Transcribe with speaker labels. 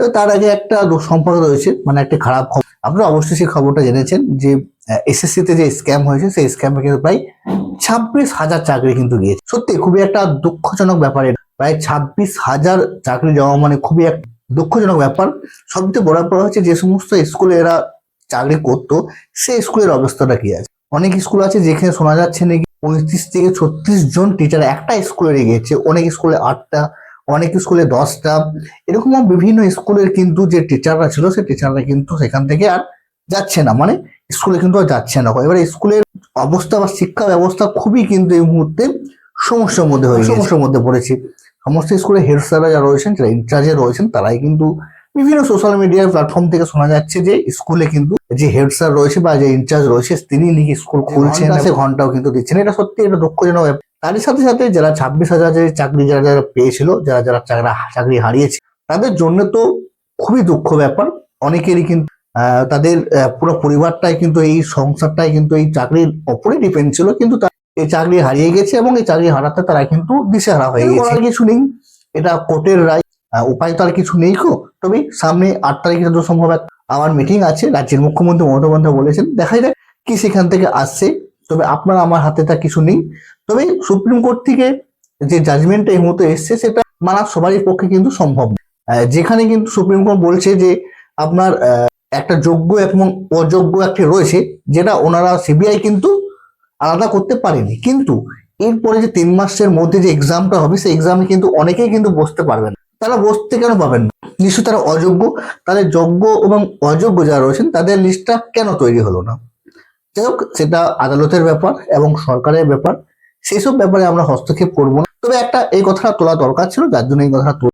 Speaker 1: তো তার আগে একটা দুঃসম্পর্ক রয়েছে, মানে একটা খারাপ খবর। আপনারা অবশ্যই সেই খবরটা জেনেছেন যে এসএসসি তে যে স্ক্যাম হয়েছে, সেই স্ক্যামে কিন্তু প্রায় 26,000 চাকরি কিন্তু গিয়েছে। সত্যি খুবই একটা দুঃখজনক ব্যাপার। প্রায় 26,000 চাকরি যাওয়া মানে খুবই এক দুঃখজনক ব্যাপার। সবচেয়ে বড় ব্যাপার হচ্ছে যে সমস্ত স্কুলে এরা চাকরি করতো সেই স্কুলের অবস্থাটা কি আছে। অনেক স্কুল আছে যেখানে শোনা যাচ্ছে নাকি 35 থেকে 36 জন টিচার একটা স্কুলে গিয়েছে, অনেক স্কুলে 8টা, অনেক স্কুলে 10টা। এরকম বিভিন্ন স্কুলের কিন্তু যে টিচাররা ছিল সেই টিচাররা কিন্তু সেখান থেকে আর যাচ্ছে না, মানে স্কুলে কিন্তু আর যাচ্ছে না। এবার স্কুলের অবস্থা বা শিক্ষা ব্যবস্থা খুবই কিন্তু এই মুহূর্তে সমস্যার মধ্যে পড়েছে। সমস্ত স্কুলের হেড স্যাররা যারা রয়েছেন, যারা ইনচার্জে রয়েছেন, তারাই কিন্তু বিভিন্ন সোশ্যাল মিডিয়ার প্ল্যাটফর্ম থেকে শোনা যাচ্ছে যে স্কুলে কিন্তু যে হেড স্যার রয়েছে বা যে ইনচার্জ রয়েছে তিনি নাকি স্কুল খুলছেন, সে ঘন্টাও কিন্তু দিচ্ছেন। এটা সত্যি এটা দুঃখজনক ব্যাপার। তারই সাথে সাথে যারা 26,000 চাকরি যারা যারা পেয়েছিল, যারা যারা চাকরি হারিয়েছে, তাদের জন্য তো খুবই দুঃখ ব্যাপার। অনেকেরই কিন্তু তাদের পুরো পরিবারটাই কিন্তু এই সংসারটাই কিন্তু এই চাকরির ওপরে ডিপেন্ড ছিল, কিন্তু এই চাকরি হারিয়ে গেছে এবং এই চাকরি হারাতে তারা কিন্তু দিশেহারা হয়ে গেছে। আর কিছু নেই, এটা কোর্টের রায়, উপায় তো আর কিছু নেই। তবে সামনে 8 তারিখে যত সম্ভব আমার মিটিং আছে, রাজ্যের মুখ্যমন্ত্রী মমতা বন্দ্যোপাধ্যায় বলেছেন, দেখা যাক কি সেখান থেকে আসছে। তবে আপনার আমার হাতে তা কিছু নেই। তবে সুপ্রিম কোর্ট থেকে যে জাজমেন্টটা এই মুহূর্তে এসছে সেটা মানা সবারই পক্ষে কিন্তু সম্ভব না। যেখানে কিন্তু সুপ্রিম কোর্ট বলছে যে আপনার একটা যোগ্য এবং অযোগ্য একটি রয়েছে, যেটা ওনারা সিবিআই কিন্তু আলাদা করতে পারেনি। কিন্তু এরপরে যে 3 মাসের মধ্যে যে এক্সামটা হবে, সেই এক্সামে কিন্তু অনেকেই কিন্তু বসতে পারবেন। তারা বসতে কেন পাবেন না? নিশ্চয় তারা অযোগ্য। তাদের যোগ্য এবং অযোগ্য যারা রয়েছেন তাদের লিস্টটা কেন তৈরি হলো না? যাই হোক, সেটা আদালতের ব্যাপার এবং সরকারের ব্যাপার, সেই সব ব্যাপারে আমরা হস্তক্ষেপ করবো না। তবে একটা এই কথাটা তোলা দরকার ছিল, যার জন্য এই কথাটা